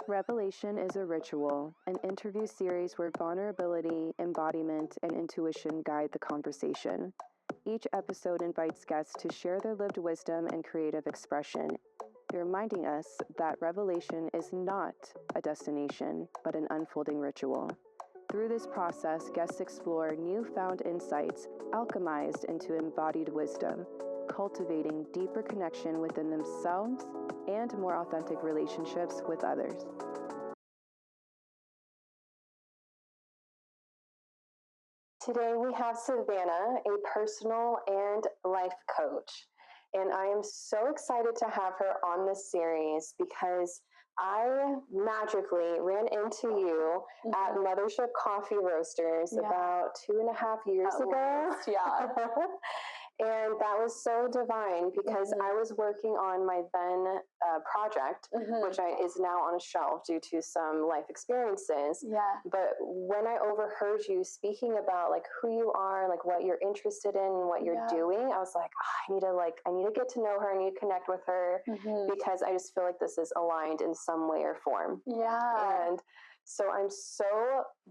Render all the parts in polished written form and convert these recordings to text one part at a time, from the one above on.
Revelation is a ritual, an interview series where vulnerability, embodiment, and intuition guide the conversation. Each episode invites guests to share their lived wisdom and creative expression, reminding us that revelation is not a destination, but an unfolding ritual. Through this process, guests explore newfound insights, alchemized into embodied wisdom, cultivating deeper connection within themselves and more authentic relationships with others. Today we have Savannah, a personal and life coach. And I am so excited to have her on this series because I magically ran into you at Mothership Coffee Roasters about 2.5 years ago. And that was so divine because I was working on my then project, which is now on a shelf due to some life experiences. But when I overheard you speaking about like who you are, like what you're interested in, and what you're doing, I was like, I need to get to know her. I need to connect with her because I just feel like this is aligned in some way or form. And so I'm so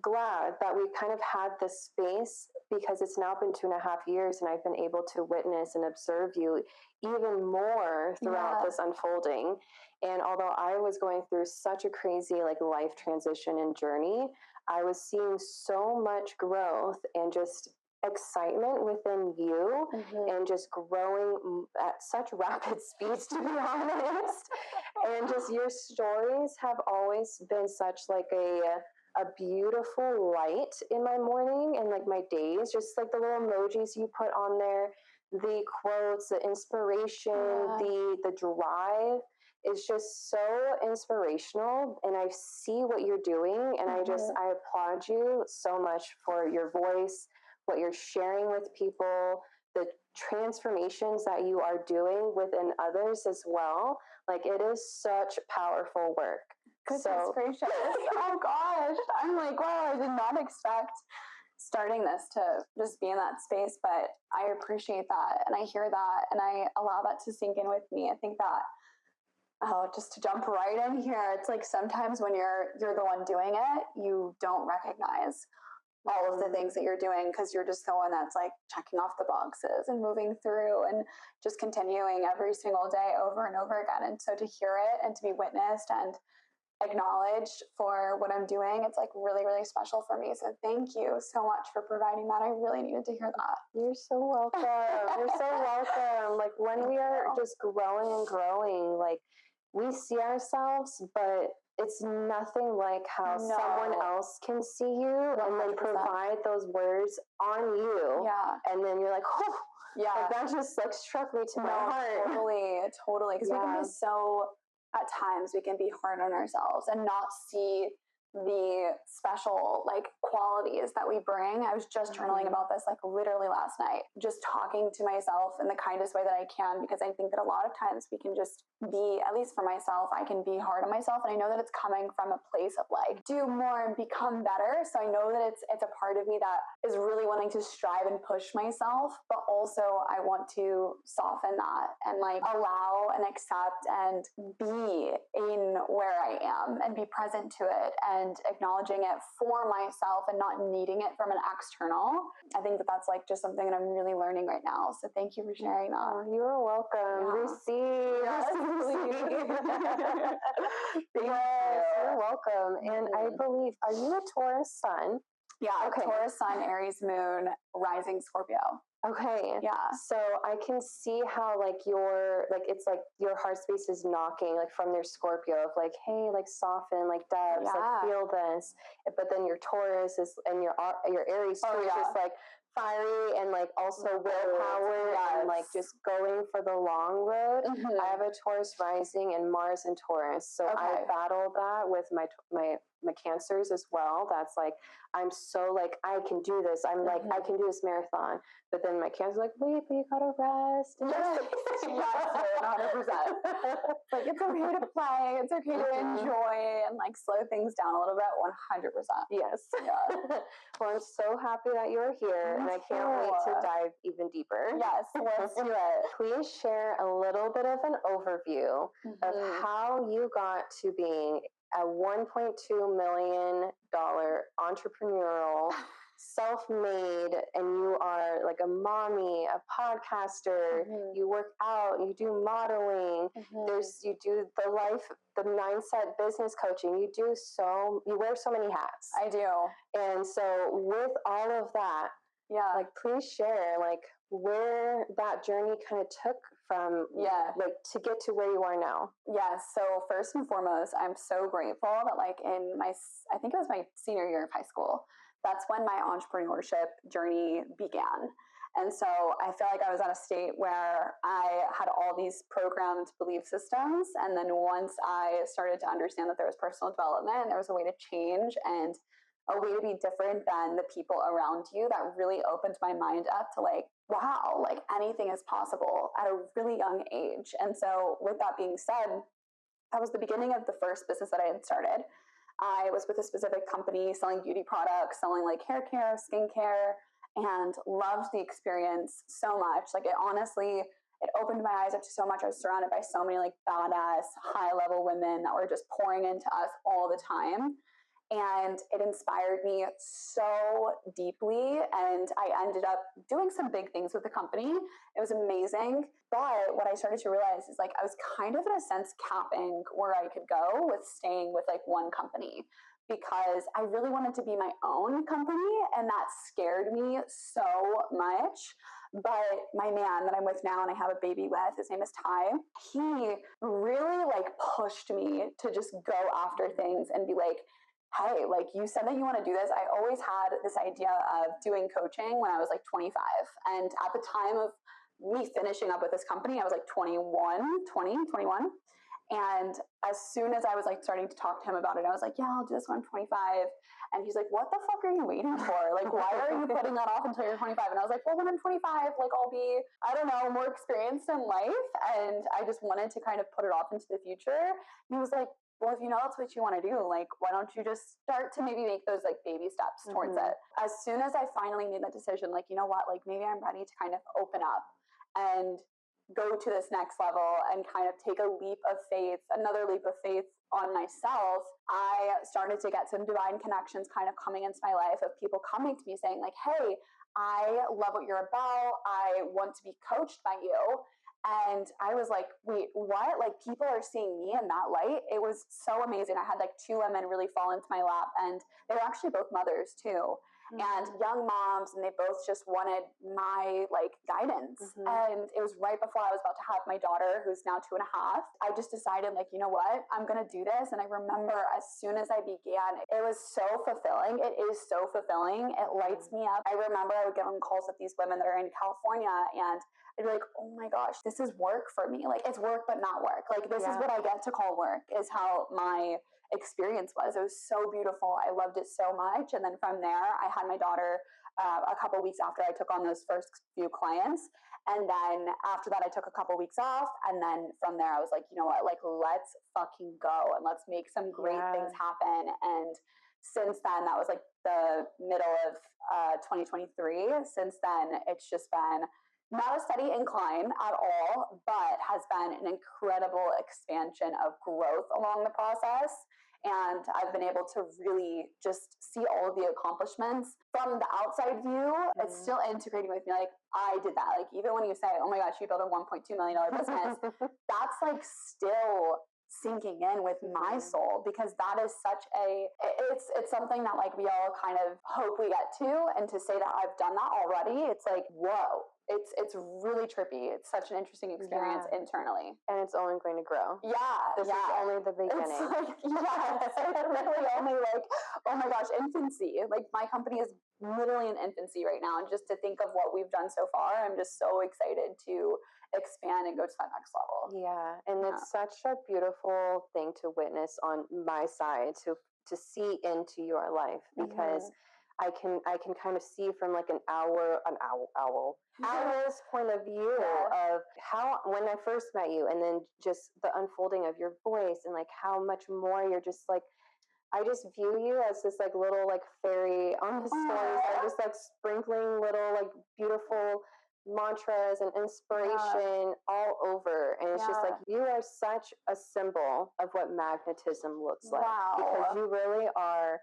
glad that we kind of had this space because it's now been 2.5 years and I've been able to witness and observe you even more throughout this unfolding. And although I was going through such a crazy like life transition and journey, I was seeing so much growth and just excitement within you and just growing at such rapid speeds, to be honest. And just your stories have always been such like a beautiful light in my morning and like my days, just like the little emojis you put on there, the quotes, the inspiration, the drive is just so inspirational. And I see what you're doing and I applaud you so much for your voice, what you're sharing with people, the transformations that you are doing within others as well. Like it is such powerful work. Goodness gracious. Oh gosh. I'm like, wow, I did not expect starting this to just be in that space, but I appreciate that. And I hear that and I allow that to sink in with me. I think that, just to jump right in here, it's like sometimes when you're the one doing it, you don't recognize all of the things that you're doing because you're just the one that's like checking off the boxes and moving through and just continuing every single day over and over again. And so to hear it and to be witnessed and acknowledged for what I'm doing, it's like really, really special for me. So thank you so much for providing that. I really needed to hear that. You're so welcome. You're so welcome. Like when we are just growing and growing, like we see ourselves, but it's nothing like how someone else can see you 100%. And then provide those words on you. And then you're like, oh, like that just like struck me to my heart. Totally. Because we can be so, at times we can be hard on ourselves and not see the special like qualities that we bring. I was just journaling about this like literally last night, just talking to myself in the kindest way that I can, because I think that a lot of times we can just be, at least for myself, I can be hard on myself. And I know that it's coming from a place of like do more and become better. So I know that it's a part of me that is really wanting to strive and push myself, but also I want to soften that and like allow and accept and be in where I am and be present to it and acknowledging it for myself and not needing it from an external. I think that that's like just something that I'm really learning right now. So thank you for sharing that. Oh, you're welcome. Receive. You're welcome. And I believe, are you a Taurus sun? Taurus sun, Aries moon, rising Scorpio. So I can see how like it's like your heart space is knocking like from their Scorpio of like, hey, like soften, like depths, like feel this. But then your Taurus is, and your Aries too, is just like fiery and like also willpower and like just going for the long road. I have a Taurus rising and Mars in Taurus. So I battle that with my Cancers as well. That's like, I'm so like, I can do this. I'm like, I can do this marathon. But then my Cancer's like, wait, but you gotta rest. 100%. Like it's okay to play. It's okay to enjoy and like slow things down a little bit. 100%. Yes. Well, I'm so happy that you're here and I can't wait to dive even deeper. Yes, let's do it. Please share a little bit of an overview of how you got to being a $1.2 million entrepreneurial, self-made, and you are like a mommy, a podcaster, you work out, you do modeling, you do the mindset business coaching, you wear so many hats. I do. And so with all of that, like, please share like where that journey kind of took from, like, to get to where you are now. Yes. So first and foremost, I'm so grateful that like in I think it was my senior year of high school, that's when my entrepreneurship journey began. And so I feel like I was at a state where I had all these programmed belief systems. And then once I started to understand that there was personal development, there was a way to change and a way to be different than the people around you, that really opened my mind up to like, wow, like anything is possible at a really young age. And so with that being said, that was the beginning of the first business that I had started. I was with a specific company selling beauty products, selling like hair care, skincare, and loved the experience so much. Like it opened my eyes up to so much. I was surrounded by so many like badass, high level women that were just pouring into us all the time. And it inspired me so deeply. And I ended up doing some big things with the company. It was amazing. But what I started to realize is like I was kind of in a sense capping where I could go with staying with like one company, because I really wanted to be my own company. And that scared me so much. But my man that I'm with now and I have a baby with, his name is Ty, he really like pushed me to just go after things and be like, hey, like you said that you want to do this. I always had this idea of doing coaching when I was like 25. And at the time of me finishing up with this company, I was like 21. And as soon as I was like starting to talk to him about it, I was like, yeah, I'll do this when I'm 25. And he's like, what the fuck are you waiting for? Like, why are you putting that off until you're 25? And I was like, well, when I'm 25, like I'll be, I don't know, more experienced in life. And I just wanted to kind of put it off into the future. And he was like, well, if you know that's what you want to do, like, why don't you just start to maybe make those like baby steps towards it? As soon as I finally made that decision, like, you know what, like maybe I'm ready to kind of open up and go to this next level and kind of take a leap of faith, another leap of faith on myself, I started to get some divine connections kind of coming into my life of people coming to me saying like, hey, I love what you're about. I want to be coached by you. And I was like, wait, what? Like people are seeing me in that light. It was so amazing. I had like two women really fall into my lap, and they were actually both mothers too. And young moms, and they both just wanted my like guidance. And it was right before I was about to have my daughter, who's now 2.5. I just decided like, you know what, I'm going to do this. And I remember as soon as I began, it was so fulfilling. It is so fulfilling. It lights me up. I remember I would get on calls with these women that are in California, and I'd be like, oh my gosh, this is work for me. Like it's work, but not work. Like this is what I get to call work, is how my experience was. It was so beautiful. I loved it so much. And then from there, I had my daughter a couple weeks after I took on those first few clients. And then after that, I took a couple weeks off. And then from there, I was like, you know what, like let's fucking go and let's make some great things happen. And since then, that was like the middle of 2023. Since then, it's just been not a steady incline at all, but has been an incredible expansion of growth along the process. And I've been able to really just see all of the accomplishments from the outside view. It's still integrating with me. Like I did that. Like even when you say, oh my gosh, you built a $1.2 million business, that's like still sinking in with my soul, because that is such it's something that like we all kind of hope we get to. And to say that I've done that already, it's like, whoa. It's really trippy. It's such an interesting experience internally. And it's only going to grow. This is only the beginning. It's like, it's really only like, oh my gosh, infancy. Like my company is literally in infancy right now. And just to think of what we've done so far, I'm just so excited to expand and go to that next level. Yeah. And it's such a beautiful thing to witness on my side, to see into your life, because I can kind of see from like an owl's point of view of how, when I first met you, and then just the unfolding of your voice, and like how much more you're just like, I just view you as this like little like fairy on the stories, are just like sprinkling little like beautiful mantras and inspiration all over. And it's just like, you are such a symbol of what magnetism looks like. Because you really are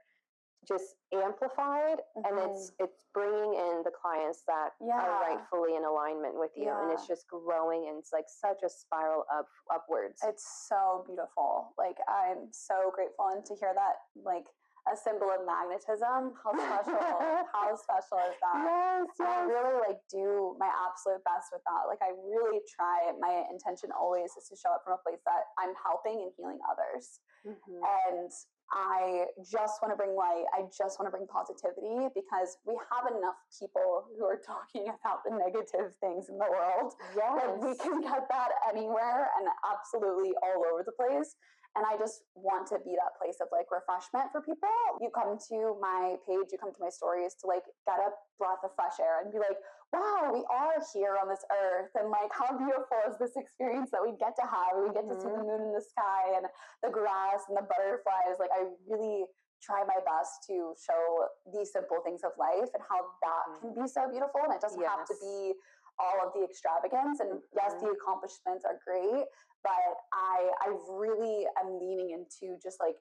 just amplified, and it's bringing in the clients that are rightfully in alignment with you, and it's just growing, and it's like such a spiral upwards. It's so beautiful. Like, I'm so grateful, and to hear that, like, a symbol of magnetism, how special how special is that? Yes. I really like do my absolute best with that. Like, I really try. My intention always is to show up from a place that I'm helping and healing others, and I just want to bring light. I just want to bring positivity, because we have enough people who are talking about the negative things in the world. Like, we can get that anywhere and absolutely all over the place. And I just want to be that place of like refreshment for people. You come to my page, you come to my stories to like get a breath of fresh air and be like, wow, we are here on this earth. And like, how beautiful is this experience that we get to have? We get to see the moon in the sky and the grass and the butterflies. Like, I really try my best to show these simple things of life and how that can be so beautiful. And it doesn't have to be all of the extravagance. And yes, the accomplishments are great, but I really am leaning into just like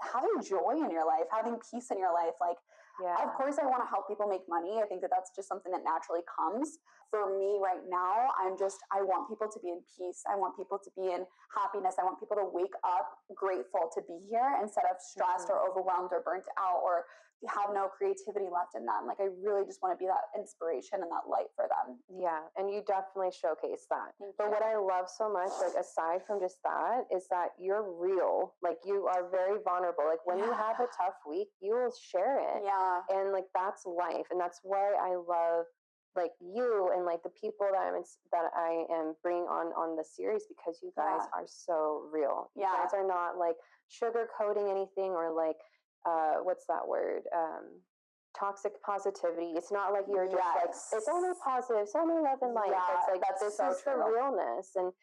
having joy in your life, having peace in your life. Like, of course, I want to help people make money. I think that that's just something that naturally comes. For me right now, I want people to be in peace. I want people to be in happiness. I want people to wake up grateful to be here instead of stressed or overwhelmed or burnt out or have no creativity left in them. Like, I really just want to be that inspiration and that light for them. Yeah, and you definitely showcase that. But what I love so much, like, aside from just that, is that you're real. Like, you are very vulnerable. Like, when you have a tough week, you will share it. Yeah. And like, that's life. And that's why I love like you and like the people that I am bringing on the series, because you guys are so real. You guys are not like sugarcoating anything or like what's that word? Toxic positivity. It's not like you're just like, it's only positive, it's only love and light. It's like, this is the realness. And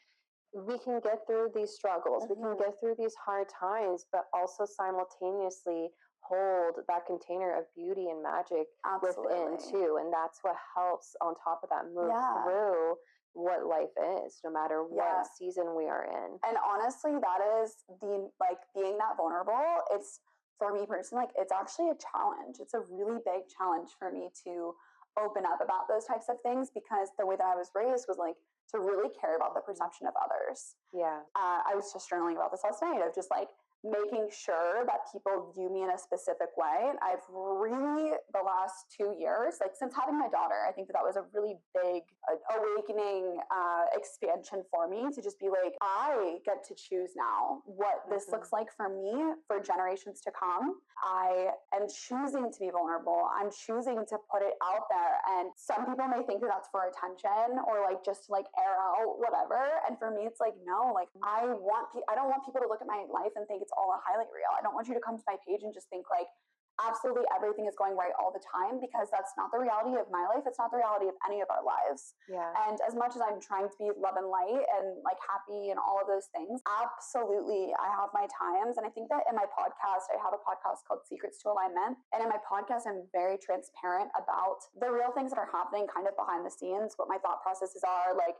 we can get through these struggles, we can get through these hard times, but also simultaneously hold that container of beauty and magic within too. And that's what helps on top of that move through what life is, no matter what season we are in. And honestly, that is the, like, being that vulnerable, it's, for me personally, like, it's actually a challenge. It's a really big challenge for me to open up about those types of things, because the way that I was raised was like to really care about the perception of others. I was just journaling about this last night, of just like making sure that people view me in a specific way. And I've really, the last 2 years, like since having my daughter, I think that was a really big awakening, expansion for me, to just be like, I get to choose now what this looks like for me for generations to come. I am choosing to be vulnerable. I'm choosing to put it out there. And some people may think that that's for attention or like just to like air out whatever. And for me, it's like, no, like I don't want people to look at my life and think it's all a highlight reel. I don't want you to come to my page and just think like absolutely everything is going right all the time, because that's not the reality of my life. It's not the reality of any of our lives. And as much as I'm trying to be love and light and like happy and all of those things, absolutely I have my times. And I think that in my podcast, I have a podcast called Secrets to Alignment. And in my podcast, I'm very transparent about the real things that are happening kind of behind the scenes, what my thought processes are, like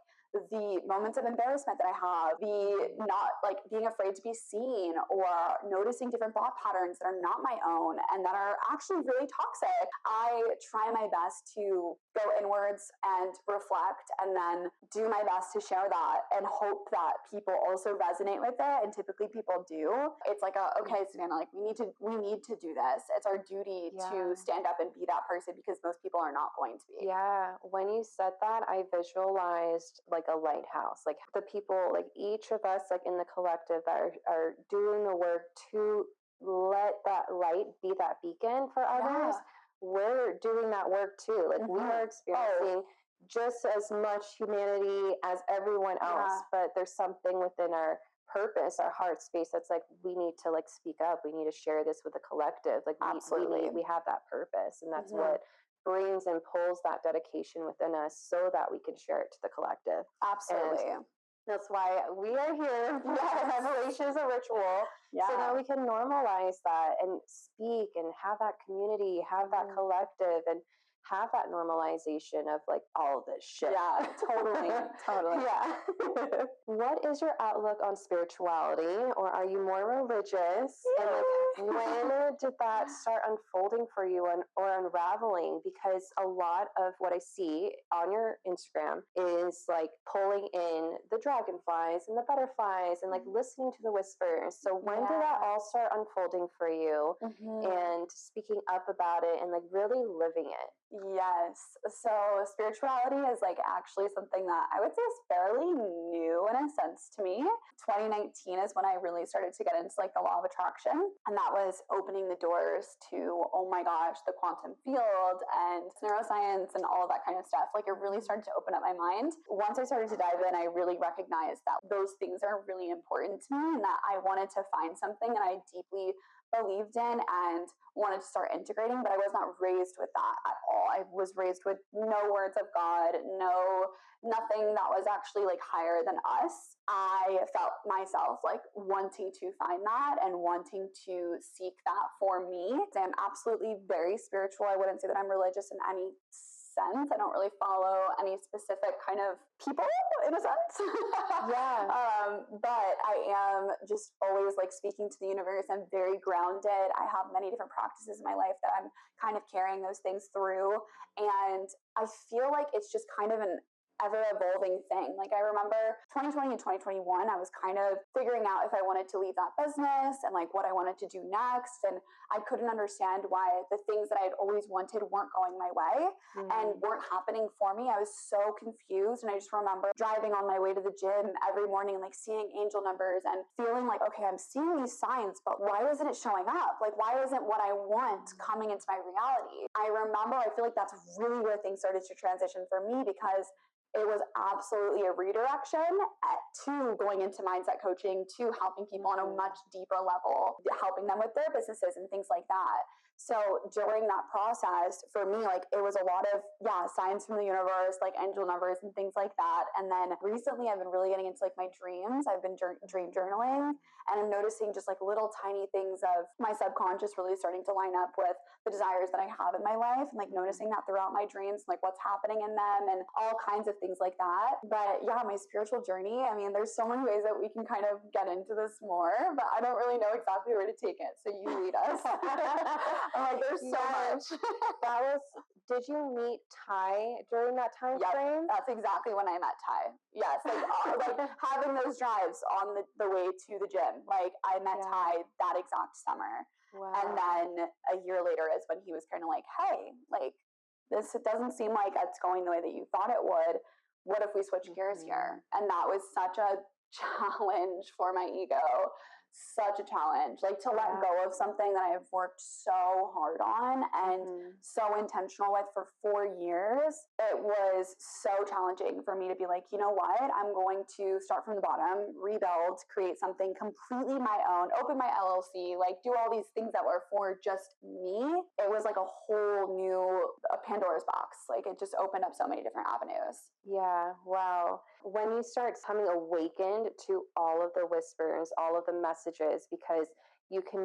the moments of embarrassment that I have, the not like being afraid to be seen, or noticing different thought patterns that are not my own and that are actually really toxic. I try my best to go inwards and reflect, and then do my best to share that and hope that people also resonate with it. And typically people do. It's like, okay, Savannah, like we need to do this. It's our duty to stand up and be that person, because most people are not going to be. When you said that, I visualized like a lighthouse, like the people, like each of us, like in the collective that are doing the work to let that light be that beacon for others. We're doing that work too. Like we are experiencing just as much humanity as everyone else, but there's something within our purpose, our heart space, that's like, we need to like speak up. We need to share this with the collective. Like we have that purpose, and that's what brings and pulls that dedication within us, so that we can share it to the collective. Absolutely. And that's why we are here. Revelation is a ritual. So now we can normalize that and speak and have that community, have that collective. And have that normalization of like all of this shit. Yeah, totally. Totally. Yeah. What is your outlook on spirituality, or are you more religious? And like, when did that start unfolding for you or unraveling? Because a lot of what I see on your Instagram is like pulling in the dragonflies and the butterflies and like listening to the whispers. So when did that all start unfolding for you and speaking up about it and like really living it? Yes. So spirituality is like actually something that I would say is fairly new in a sense to me. 2019 is when I really started to get into like the law of attraction. And that was opening the doors to, oh my gosh, the quantum field and neuroscience and all of that kind of stuff. Like it really started to open up my mind. Once I started to dive in, I really recognized that those things are really important to me and that I wanted to find something that I deeply believed in and wanted to start integrating, but I was not raised with that at all. I was raised with no words of God, nothing that was actually like higher than us. I felt myself like wanting to find that and wanting to seek that for me. I'm absolutely very spiritual. I wouldn't say that I'm religious in any sense. I don't really follow any specific kind of people in a sense. But I am just always like speaking to the universe. I'm very grounded. I have many different practices in my life that I'm kind of carrying those things through. And I feel like it's just kind of an ever evolving thing. Like I remember 2020 and 2021, I was kind of figuring out if I wanted to leave that business and like what I wanted to do next. And I couldn't understand why the things that I had always wanted weren't going my way and weren't happening for me. I was so confused. And I just remember driving on my way to the gym every morning and like seeing angel numbers and feeling like, okay, I'm seeing these signs, but why isn't it showing up? Like, why isn't what I want coming into my reality? I remember, I feel like that's really where things started to transition for me because it was absolutely a redirection to going into mindset coaching, to helping people on a much deeper level, helping them with their businesses and things like that. So during that process, for me, like it was a lot of, signs from the universe, like angel numbers and things like that. And then recently I've been really getting into like my dreams. I've been dream journaling and I'm noticing just like little tiny things of my subconscious really starting to line up with the desires that I have in my life and like noticing that throughout my dreams, like what's happening in them and all kinds of things like that. But yeah, my spiritual journey, I mean, there's so many ways that we can kind of get into this more, but I don't really know exactly where to take it. So you lead us. I'm like, there's so much. Did you meet Ty during that time frame? That's exactly when I met Ty. Yes, like having those drives on the way to the gym. Like I met Ty that exact summer. Wow. And then a year later is when he was kind of like, hey, like this doesn't seem like it's going the way that you thought it would. What if we switch gears here? And that was such a challenge for my ego. Such a challenge, like to let go of something that I've worked so hard on and so intentional with for 4 years. It was so challenging for me to be like, you know what, I'm going to start from the bottom, rebuild, create something completely my own, open my LLC, like do all these things that were for just me. It was like a whole new Pandora's box. Like it just opened up so many different avenues. Yeah, wow. When you start coming awakened to all of the whispers, all of the messages, because you can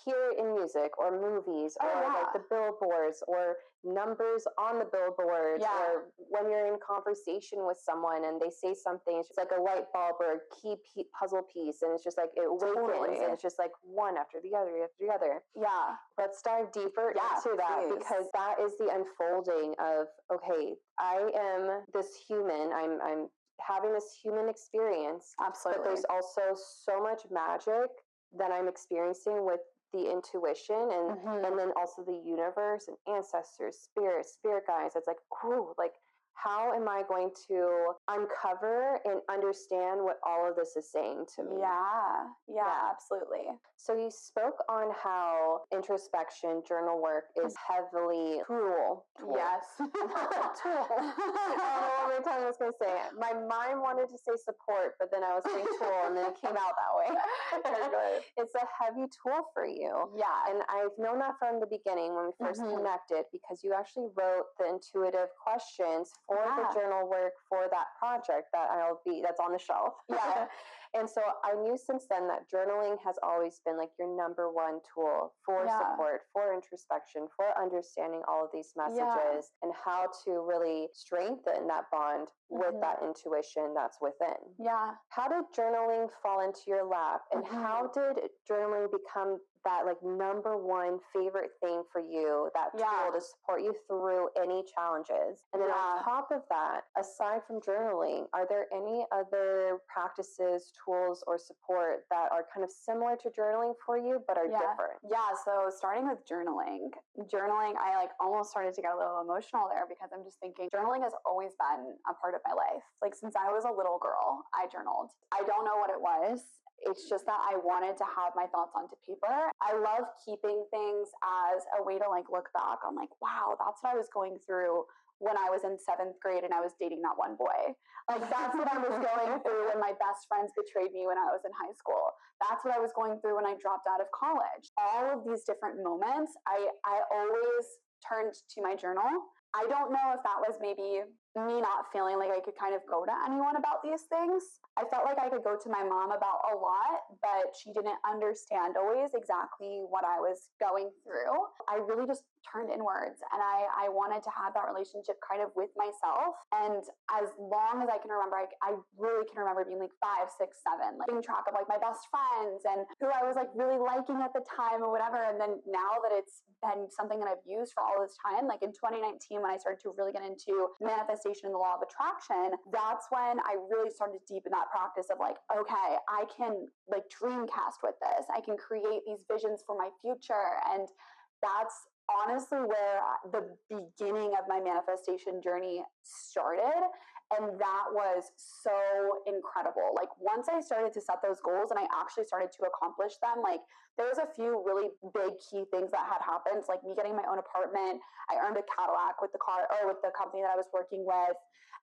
hear it in music or movies or like the billboards or numbers on the billboards or when you're in conversation with someone and they say something, it's just like a light bulb or a key puzzle piece and it's just like it awakens and it's just like one after the other after the other. Yeah. Let's dive deeper into that because that is the unfolding of, okay, I am this human, I'm having this human experience. Absolutely. But there's also so much magic that I'm experiencing with the intuition and then also the universe and ancestors, spirit guides. It's like, ooh, like how am I going to uncover and understand what all of this is saying to me? Yeah, absolutely. So you spoke on how introspection, journal work is heavily tool. Yes. Tool. I don't know what my tongue was going to say. My mind wanted to say support, but then I was saying tool, and then it came out that way. It's a heavy tool for you. Yeah. And I've known that from the beginning when we first connected, because you actually wrote the intuitive questions for the journal work for that project that's on the shelf. Yeah. And so I knew since then that journaling has always been like your number one tool for support, for introspection, for understanding all of these messages and how to really strengthen that bond with that intuition that's within. Yeah. How did journaling fall into your lap, and how did journaling become that like number one favorite thing for you, that tool to support you through any challenges? And then on top of that, aside from journaling, are there any other practices, tools, or support that are kind of similar to journaling for you but are different? Yeah, so starting with journaling, I like almost started to get a little emotional there, because I'm just thinking journaling has always been a part of my life. Like since I was a little girl, I journaled. I don't know what it was. It's just that I wanted to have my thoughts onto paper. I love keeping things as a way to like look back on like, wow, that's what I was going through when I was in 7th grade and I was dating that one boy. Like that's what I was going through when my best friends betrayed me when I was in high school. That's what I was going through when I dropped out of college. All of these different moments, I always turned to my journal. I don't know if that was maybe me not feeling like I could kind of go to anyone about these things. I felt like I could go to my mom about a lot, but she didn't understand always exactly what I was going through. I really just turned inwards, and I wanted to have that relationship kind of with myself. And as long as I can remember, I really can remember being like 5, 6, 7, like keeping track of like my best friends and who I was like really liking at the time or whatever. And then now that it's been something that I've used for all this time, like in 2019, when I started to really get into manifestation and the law of attraction, that's when I really started to deepen that practice of like, okay, I can like dreamcast with this. I can create these visions for my future. And that's honestly where the beginning of my manifestation journey started. And that was so incredible. Like once I started to set those goals and I actually started to accomplish them, like there was a few really big key things that had happened, like me getting my own apartment. I earned a Cadillac with the car or with the company that I was working with.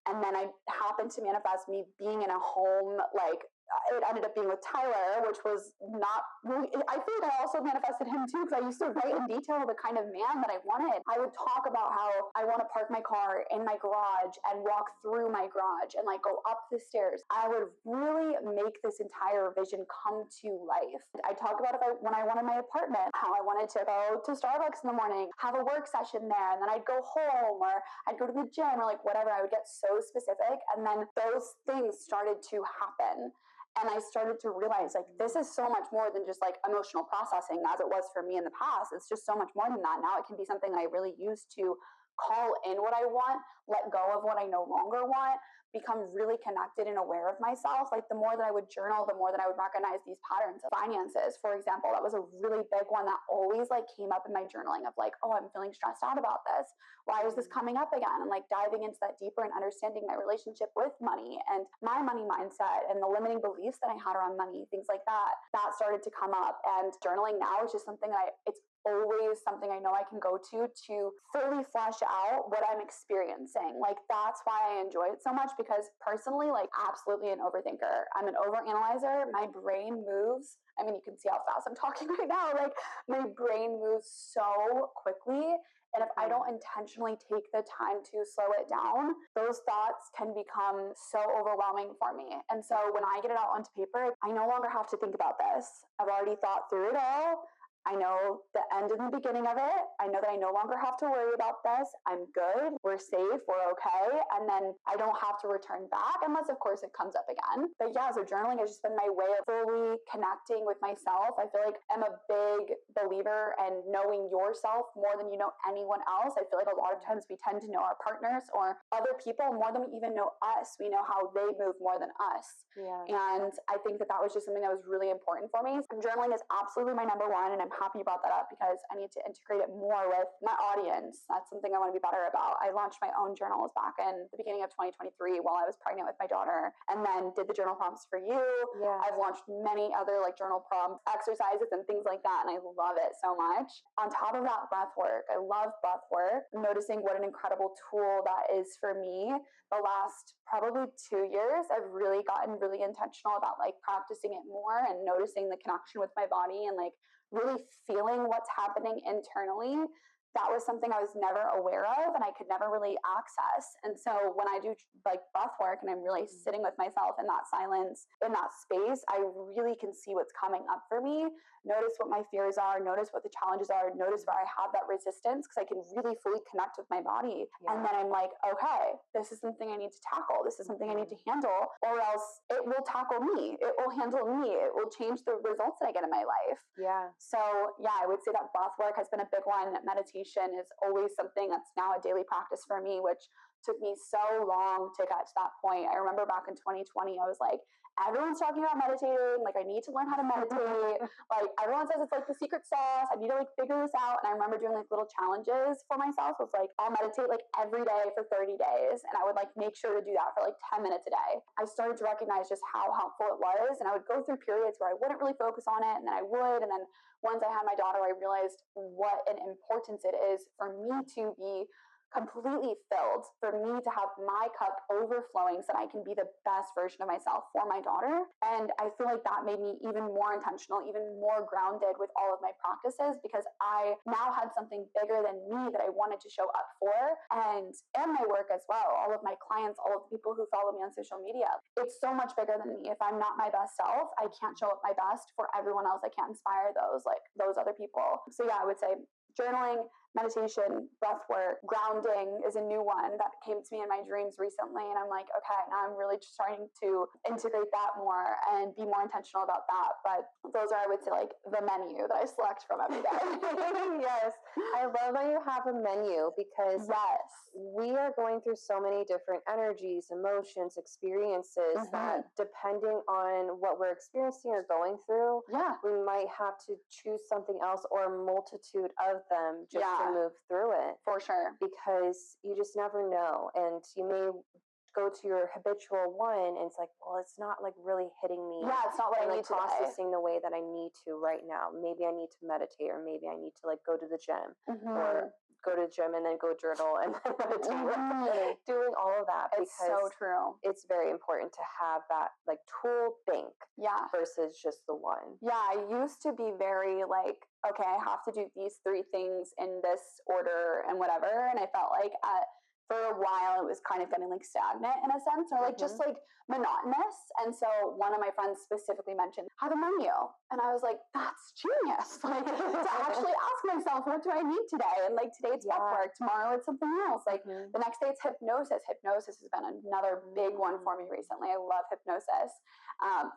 And then I happened to manifest me being in a home, like it ended up being with Tyler, which was not really, I feel like I also manifested him too, because I used to write in detail the kind of man that I wanted. I would talk about how I want to park my car in my garage and walk through my garage and like go up the stairs. I would really make this entire vision come to life. I talk about when I wanted my apartment, how I wanted to go to Starbucks in the morning, have a work session there, and then I'd go home or I'd go to the gym or like whatever. I would get so specific, and then those things started to happen. And I started to realize like this is so much more than just like emotional processing as it was for me in the past. It's just so much more than that. Now it can be something that I really use to call in what I want, let go of what I no longer want, become really connected and aware of myself. Like the more that I would journal, the more that I would recognize these patterns. Finances, for example, that was a really big one that always like came up in my journaling of like, oh, I'm feeling stressed out about this. Why is this coming up again? And like diving into that deeper and understanding my relationship with money and my money mindset and the limiting beliefs that I had around money, things like that, that started to come up. And journaling now is just something that it's always something I know I can go to fully flesh out what I'm experiencing. Like that's why I enjoy it so much, because personally, like absolutely an overthinker. I'm an overanalyzer. My brain moves. I mean, you can see how fast I'm talking right now. Like my brain moves so quickly. And if I don't intentionally take the time to slow it down, those thoughts can become so overwhelming for me. And so when I get it out onto paper, I no longer have to think about this. I've already thought through it all. I know the end and the beginning of it. I know that I no longer have to worry about this. I'm good. We're safe. We're okay. And then I don't have to return back unless, of course, it comes up again. But yeah, so journaling has just been my way of fully connecting with myself. I feel like I'm a big believer in knowing yourself more than you know anyone else. I feel like a lot of times we tend to know our partners or other people more than we even know us. We know how they move more than us. Yeah. And I think that was just something that was really important for me. And journaling is absolutely my number one, and I'm happy you brought that up because I need to integrate it more with my audience. That's something I want to be better about. I launched my own journals back in the beginning of 2023 while I was pregnant with my daughter, and then did the journal prompts for you. Yeah. I've launched many other like journal prompt exercises and things like that, and I love it so much. On top of that, breath work. I love breath work. Noticing what an incredible tool that is for me. The last probably 2 years, I've really gotten really intentional about like practicing it more and noticing the connection with my body and like really feeling what's happening internally that was something I was never aware of and I could never really access. And so when I do like breath work and I'm really sitting with myself in that silence, in that space, I really can see what's coming up for me, notice what my fears are, notice what the challenges are, notice where I have that resistance, because I can really fully connect with my body. And then I'm like, okay, this is something I need to tackle. This is something I need to handle, or else it will tackle me. It will handle me. It will change the results that I get in my life. Yeah. So yeah, I would say that breath work has been a big one. Meditation is always something that's now a daily practice for me, which took me so long to get to that point. I remember back in 2020, I was like, everyone's talking about meditating. Like, I need to learn how to meditate. Like, everyone says it's like the secret sauce. I need to like figure this out. And I remember doing like little challenges for myself. It was like, I'll meditate like every day for 30 days. And I would like make sure to do that for like 10 minutes a day. I started to recognize just how helpful it was. And I would go through periods where I wouldn't really focus on it. And then I would. And then once I had my daughter, I realized what an importance it is for me to be completely filled, for me to have my cup overflowing so that I can be the best version of myself for my daughter. And I feel like that made me even more intentional, even more grounded with all of my practices, because I now had something bigger than me that I wanted to show up for, and my work as well. All of my clients, all of the people who follow me on social media, it's so much bigger than me. If I'm not my best self, I can't show up my best for everyone else. I can't inspire those other people. So yeah, I would say journaling, meditation, breath work, grounding is a new one that came to me in my dreams recently. And I'm like, okay, now I'm really starting to integrate that more and be more intentional about that. But those are, I would say, like the menu that I select from every day. Yes. I love that you have a menu, because we are going through so many different energies, emotions, experiences that, depending on what we're experiencing or going through, we might have to choose something else or a multitude of them just to move through it. For sure. Because you just never know. And you may go to your habitual one and it's like, well, it's not like really hitting me. Yeah, it's not what I need to processing the way that I need to right now. Maybe I need to meditate, or maybe I need to like go to the gym, or go to the gym and then go journal and then meditate. Doing all of that, it's so true. It's very important to have that like tool bank versus just the one. Yeah, I used to be very like, okay, I have to do these 3 things in this order and whatever. And I felt like for a while it was kind of getting like stagnant in a sense, or like just like monotonous. And so one of my friends specifically mentioned, have a menu. And I was like, that's genius. Like to actually ask myself, what do I need today? And like today it's breath work, tomorrow it's something else. Like the next day it's hypnosis. Hypnosis has been another big one for me recently. I love hypnosis.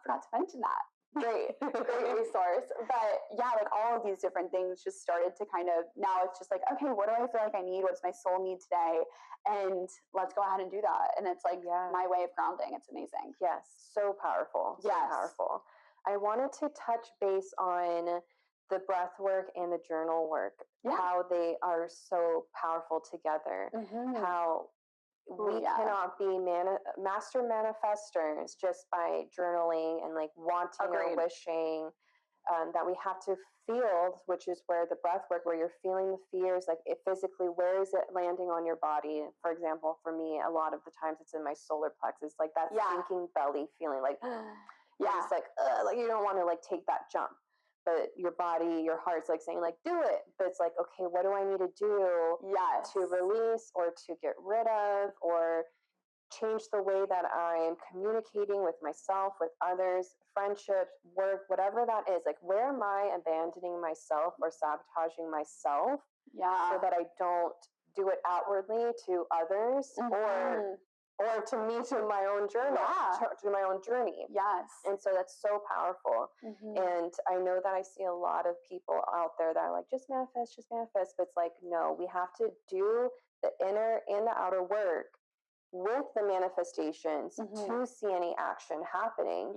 Forgot to mention that. Great resource. But yeah, like all of these different things just started to kind of, now it's just like, okay, what do I feel like I need? What does my soul need today? And let's go ahead and do that. And it's like my way of grounding. It's amazing. Yes. So powerful. So powerful. I wanted to touch base on the breath work and the journal work, how they are so powerful together, how we cannot be master manifestors just by journaling and like wanting or wishing. That we have to feel, which is where the breath work, where you're feeling the fears, like it physically, where is it landing on your body? For example, for me, a lot of the times it's in my solar plexus, like that sinking belly feeling, like it's like you don't want to like take that jump, but your body, your heart's like saying like, do it. But it's like, okay, what do I need to do to release or to get rid of, or change the way that I'm communicating with myself, with others, friendships, work, whatever that is. Like, where am I abandoning myself or sabotaging myself so that I don't do it outwardly to others, or to me, to my own journey, to my own journey. Yes. And so that's so powerful. And I know that I see a lot of people out there that are like, just manifest. But it's like, no, we have to do the inner and the outer work with the manifestations to see any action happening.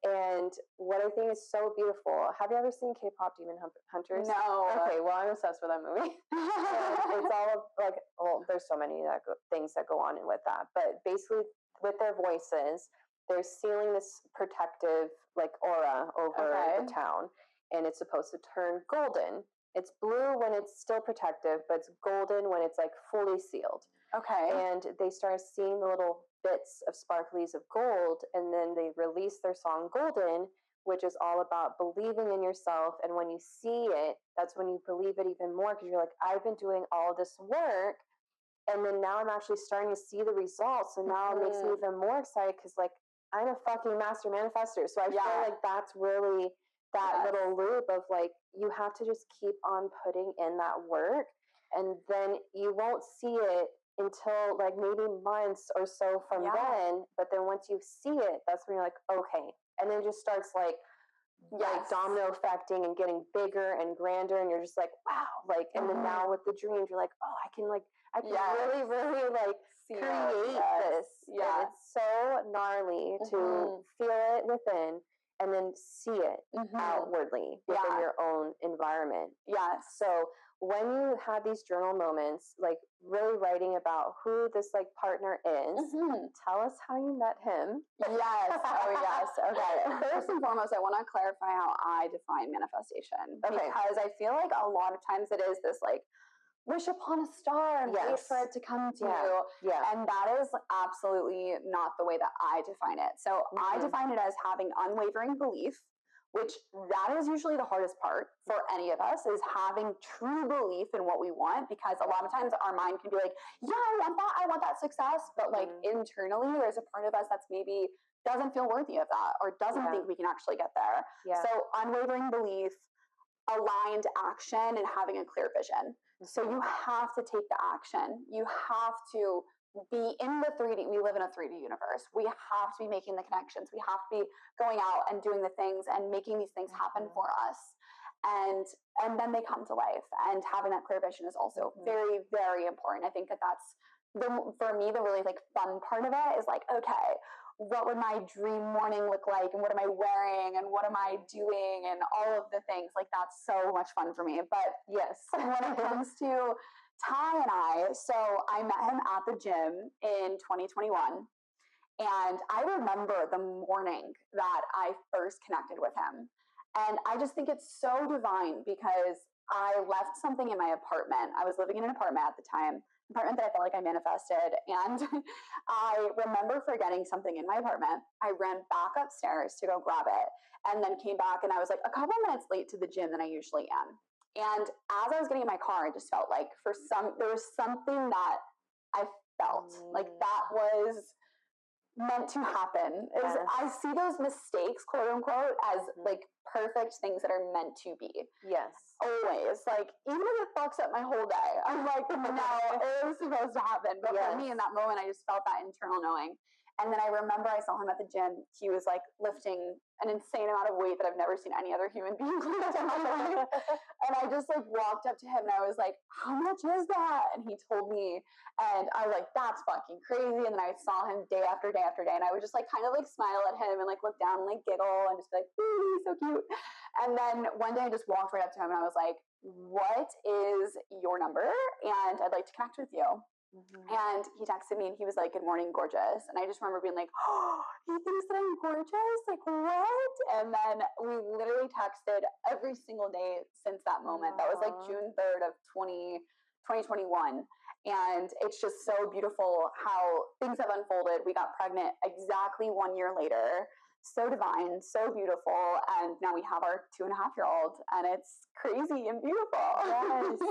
And what I think is so beautiful, have you ever seen K-pop Demon Hunters? No. Okay, well, I'm obsessed with that movie. It's all like, well, there's so many things that go on with that, but basically with their voices, they're sealing this protective like aura over the town, and it's supposed to turn golden. It's blue when it's still protective, but it's golden when it's like fully sealed. And they start seeing the little bits of sparklies of gold, and then they release their song Golden, which is all about believing in yourself. And when you see it, that's when you believe it even more, because you're like, I've been doing all this work, and then now I'm actually starting to see the results. And now it makes me even more excited, because like, I'm a fucking master manifester. So I feel like that's really that little loop of like, you have to just keep on putting in that work, and then you won't see it until like maybe months or so from then. But then once you see it, that's when you're like, okay. And then it just starts like domino affecting and getting bigger and grander. And you're just like, wow. Like, and then now with the dreams, you're like, oh, I can really, really like create this. Yeah. And it's so gnarly to feel it within and then see it outwardly within your own environment. Yeah. So when you have these journal moments, like really writing about who this like partner is, tell us how you met him. Yes. Oh, yes. Okay. First and foremost, I want to clarify how I define manifestation, because I feel like a lot of times it is this like wish upon a star and wait for it to come to you. Yeah. And that is absolutely not the way that I define it. So I define it as having unwavering belief, which that is usually the hardest part for any of us, is having true belief in what we want, because a lot of times our mind can be like, yeah, I want that success. But like internally, there's a part of us that's maybe doesn't feel worthy of that, or doesn't think we can actually get there. Yeah. So unwavering belief, aligned action, and having a clear vision. So you have to take the action. You have to be in the 3D. We live in a 3D universe. We have to be making the connections. We have to be going out and doing the things and making these things happen for us. And then they come to life. And having that clear vision is also very, very important. I think that's for me, the really like fun part of it is like, okay, what would my dream morning look like, and what am I wearing, and what am I doing, and all of the things. Like, that's so much fun for me. But yes, when it comes to Ty and I, so I met him at the gym in 2021, and I remember the morning that I first connected with him, and I just think it's so divine, because I left something in my apartment. I was living in an apartment at the time, apartment that I felt like I manifested. And I remember forgetting something in my apartment. I ran back upstairs to go grab it, and then came back, and I was like a couple minutes late to the gym than I usually am. And as I was getting in my car, I just felt like there was something that I felt like that was meant to happen. I see those mistakes, quote unquote, as like perfect things that are meant to be. Yes. Always. Like, even if it fucks up my whole day, I'm like, no, it was supposed to happen. But for me in that moment, I just felt that internal knowing. And then I remember I saw him at the gym. He was like lifting an insane amount of weight that I've never seen any other human being lift in my life. And I just like walked up to him, and I was like, how much is that? And he told me, and I was like, that's fucking crazy. And then I saw him day after day after day, and I would just like kind of like smile at him and like look down and like giggle and just be like, ooh, he's so cute. And then one day I just walked right up to him, and I was like, what is your number? And I'd like to connect with you. And he texted me, and he was like, good morning, gorgeous. And I just remember being like, oh, he thinks that I'm gorgeous? Like, what? And then we literally texted every single day since that moment. That was like June 3rd of 2021. And it's just so beautiful how things have unfolded. We got pregnant exactly 1 year later. So divine, so beautiful. And now we have our 2.5-year-old, and it's crazy and beautiful. Yes.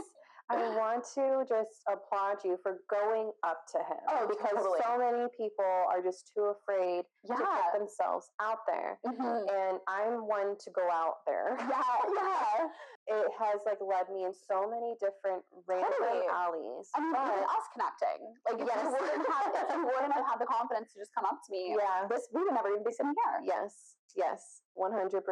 I want to just applaud you for going up to him. Oh, because so many people are just too afraid to put themselves out there. And I'm one to go out there. Yeah. It has like led me in so many different random alleys. I mean, even us connecting. Like, if you wouldn't have had the confidence to just come up to me, we would never even be sitting here. Yes, 100%.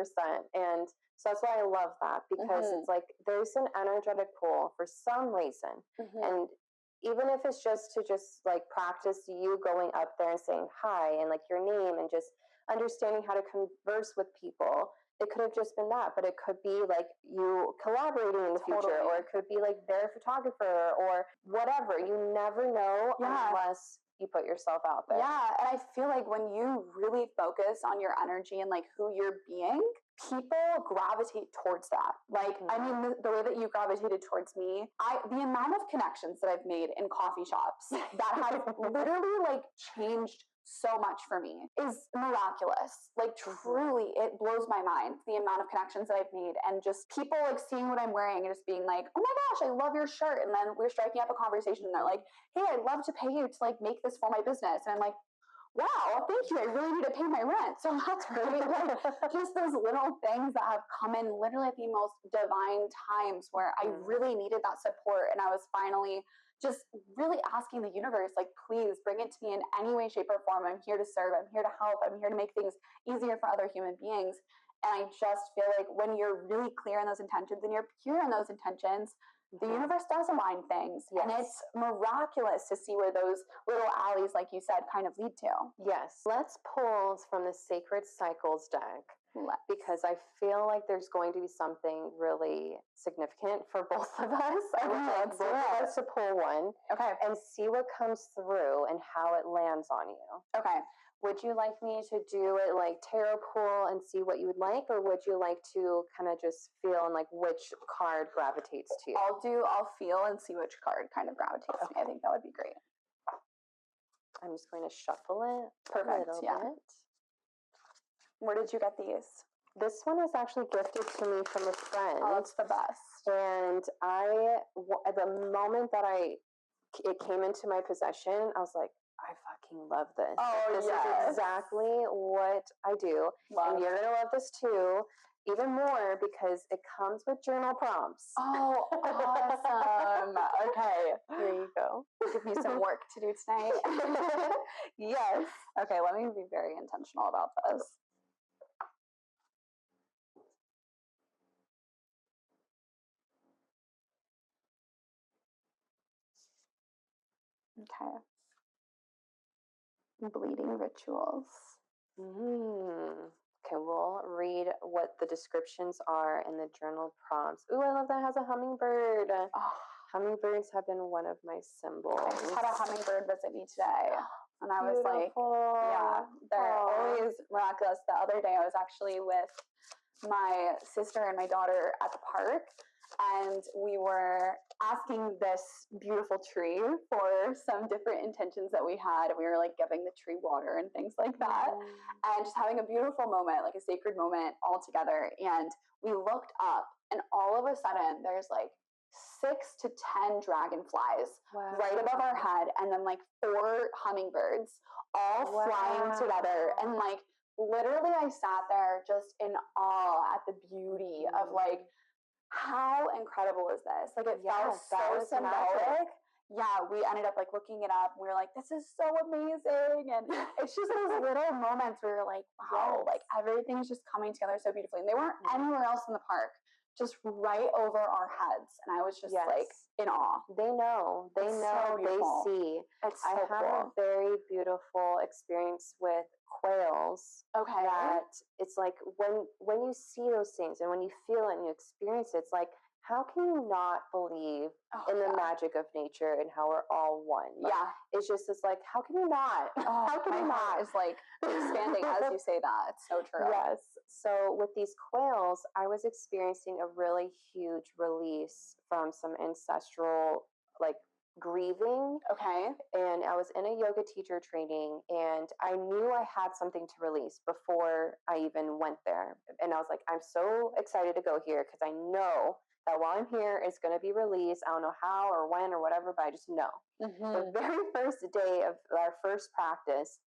And so that's why I love that, because it's like there's an energetic pull for some reason. And even if it's just to like practice you going up there and saying hi and like your name and just understanding how to converse with people, it could have just been that. But it could be like you collaborating in the future, or it could be like their photographer or whatever. You never know unless you put yourself out there. Yeah. And I feel like when you really focus on your energy and like who you're being, people gravitate towards that. Like, I mean, the way that you gravitated towards me, the amount of connections that I've made in coffee shops that have literally like changed so much for me is miraculous. Like truly, it blows my mind, the amount of connections that I've made, and just people like seeing what I'm wearing and just being like, oh my gosh, I love your shirt. And then we're striking up a conversation and they're like, hey, I'd love to pay you to like make this for my business. And I'm like, wow, thank you. I really need to pay my rent. So that's great. Like, just those little things that have come in literally at the most divine times where I really needed that support. And I was finally just really asking the universe, like, please bring it to me in any way, shape, or form. I'm here to serve. I'm here to help. I'm here to make things easier for other human beings. And I just feel like when you're really clear in those intentions and you're pure in those intentions, the universe does align things. Yes. And it's miraculous to see where those little alleys, like you said, kind of lead to. Yes. Let's pull from the Sacred Cycles deck. Because I feel like there's going to be something really significant for both of us. I would like both of us to pull one. Okay. And see what comes through and how it lands on you. Okay. Would you like me to do it like tarot pull and see what you would like, or would you like to kind of just feel and like which card gravitates to you? I'll feel and see which card kind of gravitates to me. I think that would be great. I'm just going to shuffle it Perfect, a little bit. Where did you get these? This one was actually gifted to me from a friend. Oh, that's the best. And at the moment that it came into my possession, I was like, I fucking love this. Oh, this is exactly what I do. And you're going to love this too, even more because it comes with journal prompts. Oh, awesome. Okay. Here you go. Give me some work to do tonight. Yes. Okay, let me be very intentional about this. Okay. Bleeding rituals. Okay, we'll read what the descriptions are in the journal prompts. Ooh, I love that it has a hummingbird. Oh. Hummingbirds have been one of my symbols. I just had a hummingbird visit me today. And I was like, yeah, they're always miraculous. The other day I was actually with my sister and my daughter at the park. And we were asking this beautiful tree for some different intentions that we had. And we were like giving the tree water and things like that. And just having a beautiful moment, like a sacred moment all together. And we looked up and all of a sudden there's like 6 to 10 dragonflies right above our head. And then like 4 hummingbirds all flying together. And like literally I sat there just in awe at the beauty of like, how incredible is this? Like it felt so symbolic. Yeah, we ended up like looking it up. And we were like, this is so amazing. And it's just those little moments where you're like, wow, like everything's just coming together so beautifully. And they weren't anywhere else in the park, just right over our heads. And I was just like in awe. They know, they see. It's so I have a very beautiful experience with quails. Okay. That it's like when you see those things and when you feel it and you experience it, it's like, how can you not believe in the magic of nature and how we're all one? Like, it's just this like, how can you not? How can you not? It's like expanding as you say that. It's so true. Yes. So with these quails, I was experiencing a really huge release from some ancestral like grieving. Okay. And I was in a yoga teacher training and I knew I had something to release before I even went there. And I was like, I'm so excited to go here because I know that while I'm here, it's going to be released. I don't know how or when or whatever, but I just know. The very first day of our first practice,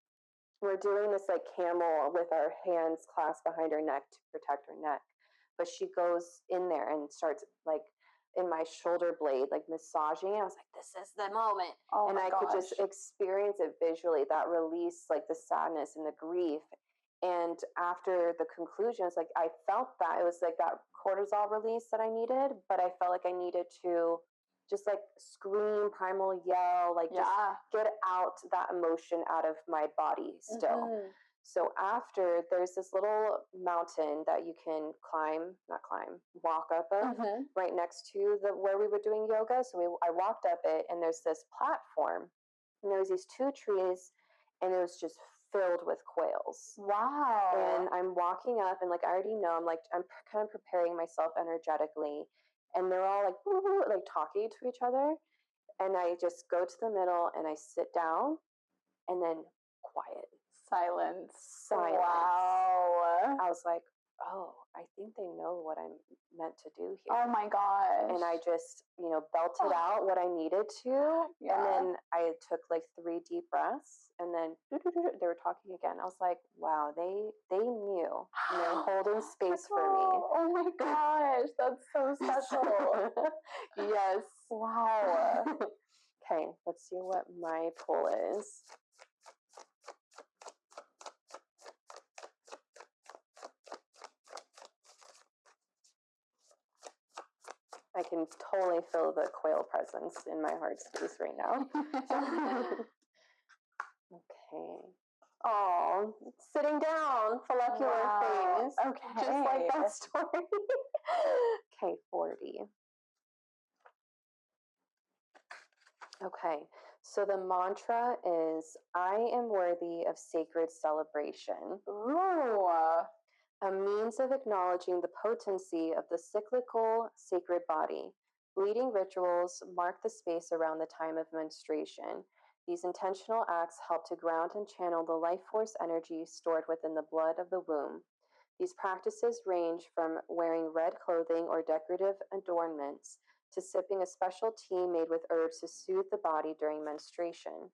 we're doing this like camel with our hands clasped behind her neck to protect her neck. But she goes in there and starts like in my shoulder blade, like massaging it. I was like, this is the moment. And I could just experience it visually, that release, like the sadness and the grief. And after the conclusion, it's like, I felt that it was like that cortisol release that I needed, but I felt like I needed to just like scream, primal yell, like just get out that emotion out of my body still. So after, there's this little mountain that you can walk up of right next to where we were doing yoga. So I walked up it and there's this platform and there was these 2 trees and it was just filled with quails. Wow. And I'm walking up and like, I already know, I'm kind of preparing myself energetically and they're all like, woo-hoo, like talking to each other. And I just go to the middle and I sit down and then quiet. Silence. Silence. Wow. I was like, oh, I think they know what I'm meant to do here. Oh my gosh. And I just, belted out what I needed to. Yeah. And then I took like 3 deep breaths, and then they were talking again. I was like, wow, they knew. And they're holding space for me. Oh my gosh, that's so special. Yes. Wow. Okay, let's see what my pull is. I can totally feel the quail presence in my heart space right now. Okay. Oh, sitting down, follicular phase. Okay. Just like that story. Okay, 40. Okay, so the mantra is, I am worthy of sacred celebration. Ooh. A means of acknowledging the potency of the cyclical sacred body. Bleeding rituals mark the space around the time of menstruation. These intentional acts help to ground and channel the life force energy stored within the blood of the womb. These practices range from wearing red clothing or decorative adornments to sipping a special tea made with herbs to soothe the body during menstruation.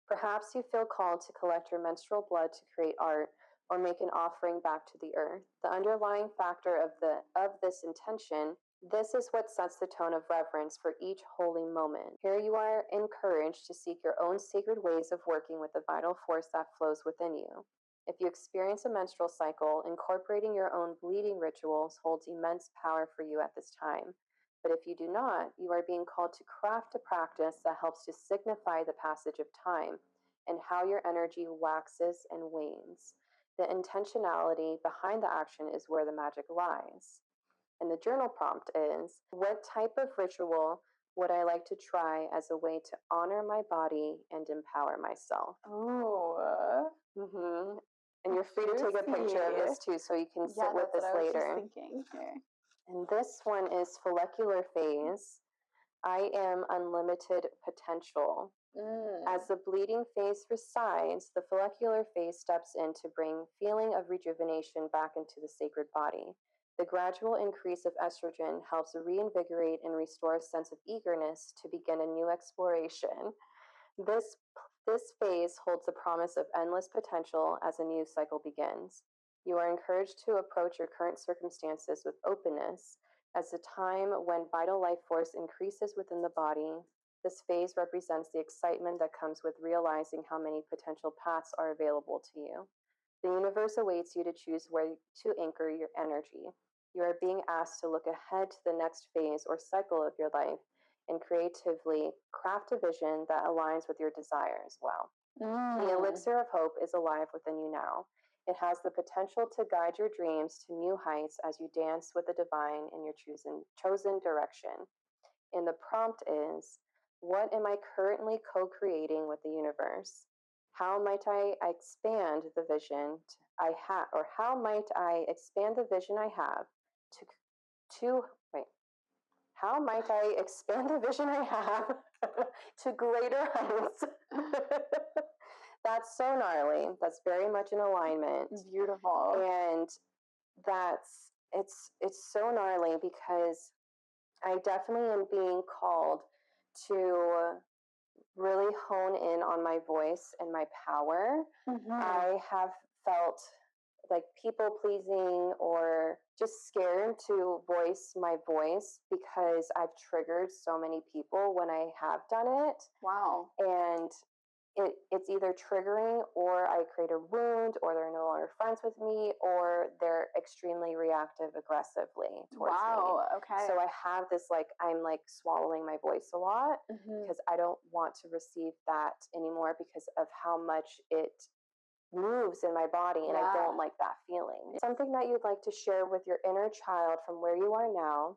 Perhaps you feel called to collect your menstrual blood to create art or make an offering back to the earth. The underlying factor of this intention, this is what sets the tone of reverence for each holy moment. Here you are encouraged to seek your own sacred ways of working with the vital force that flows within you. If you experience a menstrual cycle, incorporating your own bleeding rituals holds immense power for you at this time. But if you do not, you are being called to craft a practice that helps to signify the passage of time and how your energy waxes and wanes. The intentionality behind the action is where the magic lies. And the journal prompt is, what type of ritual would I like to try as a way to honor my body and empower myself? Oh. Mm-hmm. And you're free to take a picture of this too, so you can sit with this later. Thinking here. And this one is follicular phase. I am unlimited potential. As the bleeding phase resides, the follicular phase steps in to bring feeling of rejuvenation back into the sacred body. The gradual increase of estrogen helps reinvigorate and restore a sense of eagerness to begin a new exploration. This phase holds the promise of endless potential as a new cycle begins. You are encouraged to approach your current circumstances with openness. As the time when vital life force increases within the body, this phase represents the excitement that comes with realizing how many potential paths are available to you. The universe awaits you to choose where to anchor your energy. You are being asked to look ahead to the next phase or cycle of your life and creatively craft a vision that aligns with your desires well. The elixir of hope is alive within you now. It has the potential to guide your dreams to new heights as you dance with the divine in your chosen direction. And the prompt is, what am I currently co-creating with the universe? How might I expand the vision I have, or how might I expand the vision I have how might I expand the vision I have to greater heights? That's so gnarly. That's very much in alignment. Beautiful. And it's so gnarly because I definitely am being called to really hone in on my voice and my power. I have felt like people pleasing or just scared to voice my voice because I've triggered so many people when I have done it. Wow. And it's either triggering, or I create a wound, or they're no longer friends with me, or they're extremely reactive aggressively towards me. Okay. So I have this, I'm swallowing my voice a lot because I don't want to receive that anymore because of how much it moves in my body, and I don't like that feeling. Something that you'd like to share with your inner child from where you are now,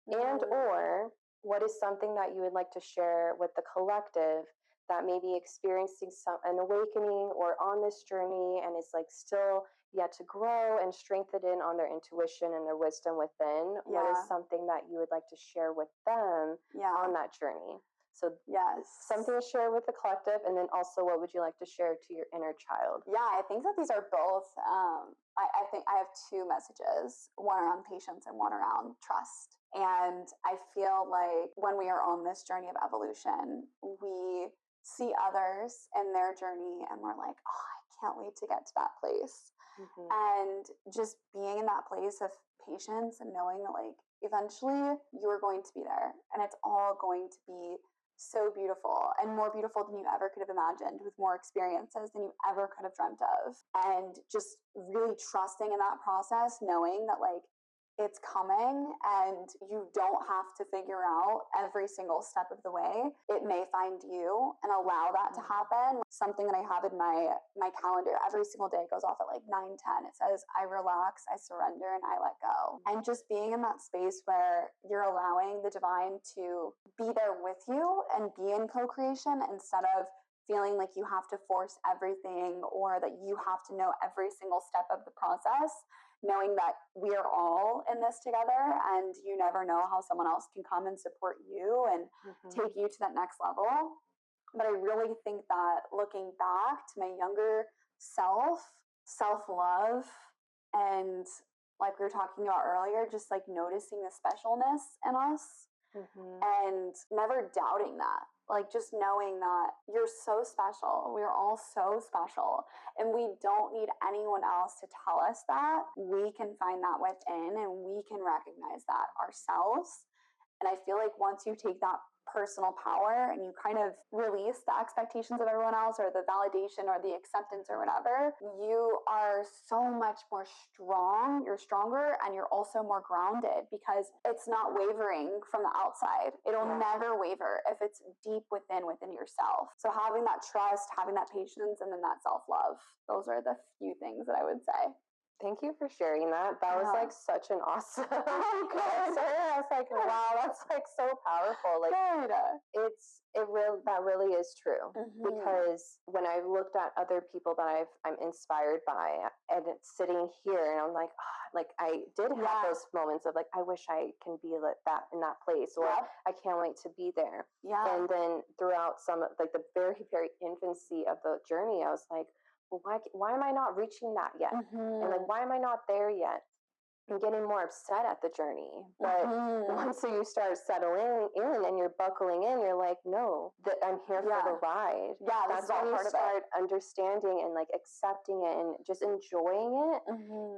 and or what is something that you would like to share with the collective that may be experiencing an awakening or on this journey and is still yet to grow and strengthen on their intuition and their wisdom within? What is something that you would like to share with them on that journey? So yes, something to share with the collective, and then also what would you like to share to your inner child? Yeah, I think that these are both, I think I have two messages, one around patience and one around trust. And I feel like when we are on this journey of evolution, we see others and their journey and we're like, oh, I can't wait to get to that place. And just being in that place of patience and knowing that like eventually you're going to be there and it's all going to be so beautiful and more beautiful than you ever could have imagined, with more experiences than you ever could have dreamt of. And just really trusting in that process, knowing that like it's coming and you don't have to figure out every single step of the way. It may find you, and allow that to happen. Something that I have in my calendar every single day goes off at like 9:10. It says, I relax, I surrender, and I let go. And just being in that space where you're allowing the divine to be there with you and be in co-creation, instead of feeling like you have to force everything or that you have to know every single step of the process, knowing that we are all in this together and you never know how someone else can come and support you and take you to that next level. But I really think that looking back to my younger self-love, and like we were talking about earlier, just like noticing the specialness in us and never doubting that. Like just knowing that you're so special. We're all so special. And we don't need anyone else to tell us that. We can find that within and we can recognize that ourselves. And I feel like once you take that personal power and you kind of release the expectations of everyone else or the validation or the acceptance or whatever, you are so much more strong. You're stronger and you're also more grounded because it's not wavering from the outside. It'll never waver if it's deep within yourself. So having that trust, having that patience, and then that self-love, those are the few things that I would say. Thank you for sharing that. That was like such an awesome answer. I was like, wow, that's like so powerful. Like that really is true. Because when I looked at other people that I'm inspired by, and it's sitting here, and I'm like, oh, like I did have those moments of like, I wish I can be like that in that place, or I can't wait to be there. And then throughout some like the very, very infancy of the journey, I was like, well, why am I not reaching that yet? And like, why am I not there yet? I'm getting more upset at the journey. But once you start settling in and you're buckling in, you're like, no, that I'm here for the ride. That's when you start understanding and like accepting it and just enjoying it,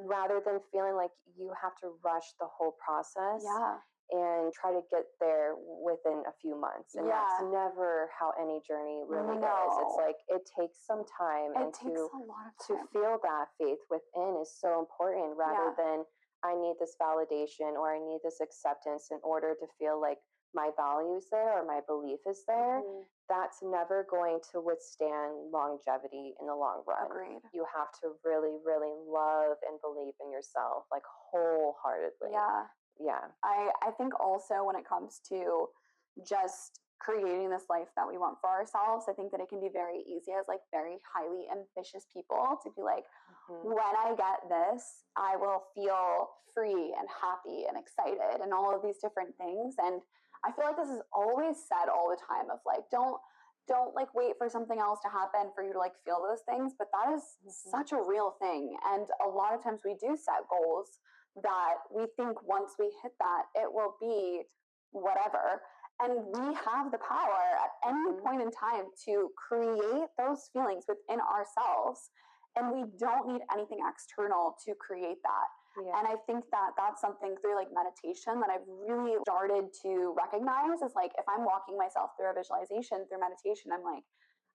rather than feeling like you have to rush the whole process. And try to get there within a few months. And that's never how any journey really is. It's like, it takes some time. And to feel that faith within is so important, rather than I need this validation or I need this acceptance in order to feel like my value is there or my belief is there. That's never going to withstand longevity in the long run. Agreed. You have to really, really love and believe in yourself, like wholeheartedly. I think also when it comes to just creating this life that we want for ourselves, I think that it can be very easy as like very highly ambitious people to be like, when I get this, I will feel free and happy and excited and all of these different things. And I feel like this is always said all the time of like, don't like wait for something else to happen for you to like feel those things. But that is such a real thing. And a lot of times we do set goals that we think once we hit that, it will be whatever. And we have the power at any point in time to create those feelings within ourselves. And we don't need anything external to create that. And I think that that's something through like meditation that I've really started to recognize is like, if I'm walking myself through a visualization, through meditation, I'm like,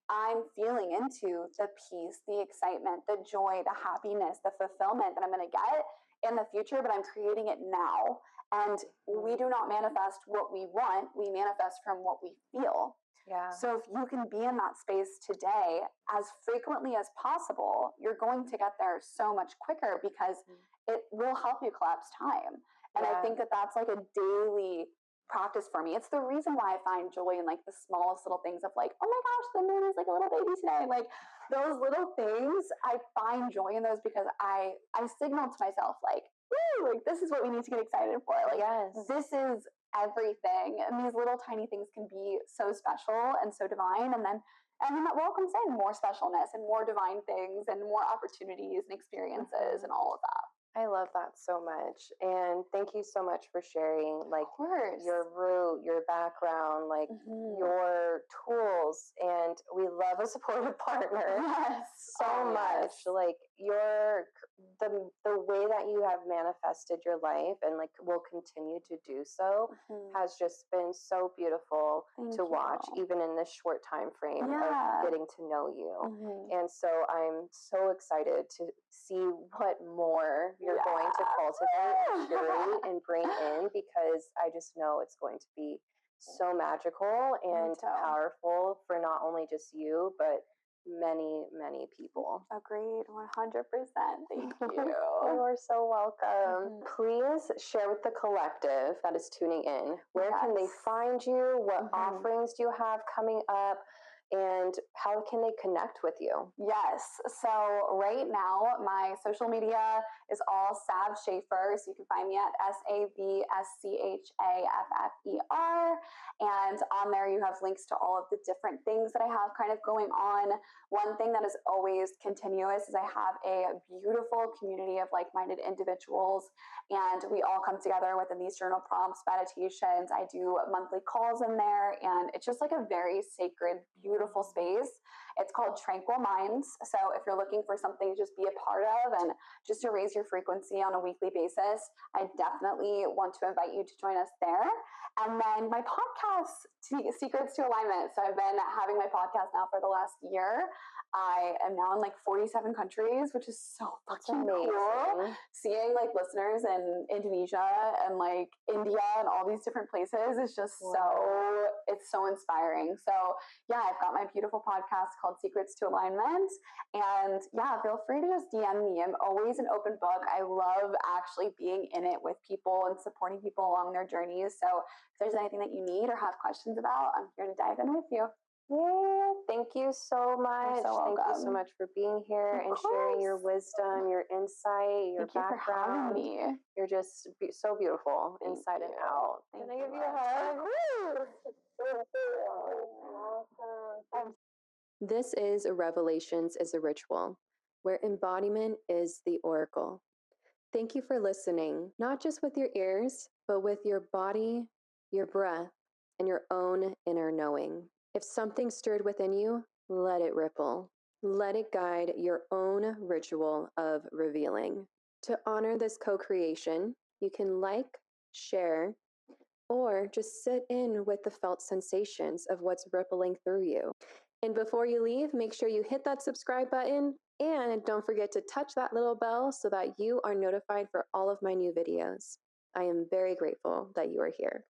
I'm feeling into the peace, the excitement, the joy, the happiness, the fulfillment that I'm going to get in the future, but I'm creating it now. And we do not manifest what we want. We manifest from what we feel. So if you can be in that space today as frequently as possible, you're going to get there so much quicker because it will help you collapse time. And I think that that's like a daily practice for me. It's the reason why I find joy in like the smallest little things of like, oh my gosh, the moon is like a little baby today. Like those little things, I find joy in those because I signal to myself like, woo, like this is what we need to get excited for. Like this is everything. And these little tiny things can be so special and so divine. And then that welcomes in more specialness and more divine things and more opportunities and experiences and all of that. I love that so much. And thank you so much for sharing like your root, your background, like your tools. And we love a supportive partner so much. Like the way that you have manifested your life and like will continue to do so has just been so beautiful to watch, even in this short time frame of getting to know you. And so I'm so excited to see what more you're going to cultivate and curate and bring in, because I just know it's going to be so magical and powerful for not only just you, but many, many people. Agreed, 100%. Thank you. You are so welcome. Please share with the collective that is tuning in. Where can they find you? What offerings do you have coming up? And how can they connect with you? Yes. So right now, my social media is all Sav Schaffer. So you can find me at SAVSCHAFFER. And on there, you have links to all of the different things that I have kind of going on. One thing that is always continuous is I have a beautiful community of like-minded individuals, and we all come together within these journal prompts, meditations. I do monthly calls in there, and it's just like a very sacred, beautiful space. It's called Tranquil Minds. So if you're looking for something to just be a part of and just to raise your frequency on a weekly basis, I definitely want to invite you to join us there. And then my podcast, Secrets to Alignment. So I've been having my podcast now for the last year. I am now in like 47 countries, which is so fucking cool. Seeing like listeners in Indonesia and like India and all these different places is just it's so inspiring. So yeah, I've got my beautiful podcast called Secrets to Alignment. And yeah, feel free to just DM me. I'm always an open book. I love actually being in it with people and supporting people along their journeys. So if there's anything that you need or have questions about, I'm here to dive in with you. Yeah, thank you so much. Thank you so much for being here and sharing your wisdom, your insight, your background. For having me. You're just so beautiful inside and out. Can I give you a hug? This is Revelations is a Ritual, where embodiment is the oracle. Thank you for listening, not just with your ears, but with your body, your breath, and your own inner knowing. If something stirred within you, let it ripple. Let it guide your own ritual of revealing. To honor this co-creation, you can like, share, or just sit in with the felt sensations of what's rippling through you. And before you leave, make sure you hit that subscribe button, and don't forget to touch that little bell so that you are notified for all of my new videos. I am very grateful that you are here.